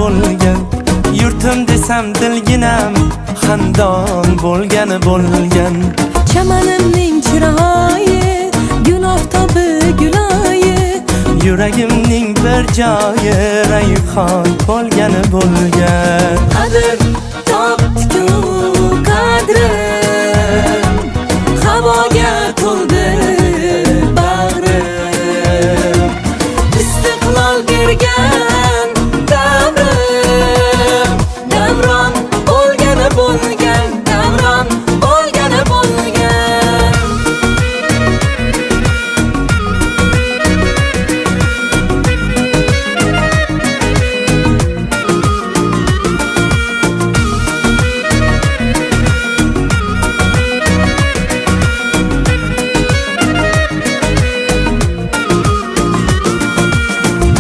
bo'lgan. Yurtim desam dilginam xandon bo'lgan. Chamanimning chiroyi gün oftobi guloyi, Yuragimning bir joyi rayhon bo'lgan. qadr topdi-ku qadrim, havoga to'ldi bag'rim. Istiqlol bergan davrim, davron bo'lgan, davron bo'lgan.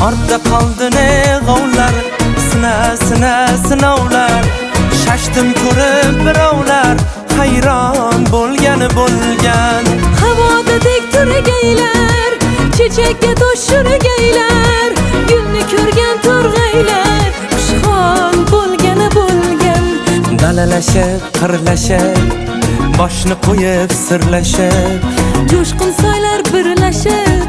Ortda qoldi ne g'ovlar, sinovlar. Shashtim ko'rib birovlar, hayron bo'lgan. Havoda tek turgaylar, chechakka to'shurgaylar, gulni ko'rgan to'rg'aylar, xushhol bo'lgan. Dalalashib, qirlashib, boshni qo'yib sirlashib, Jo'shqin soylar birlashib,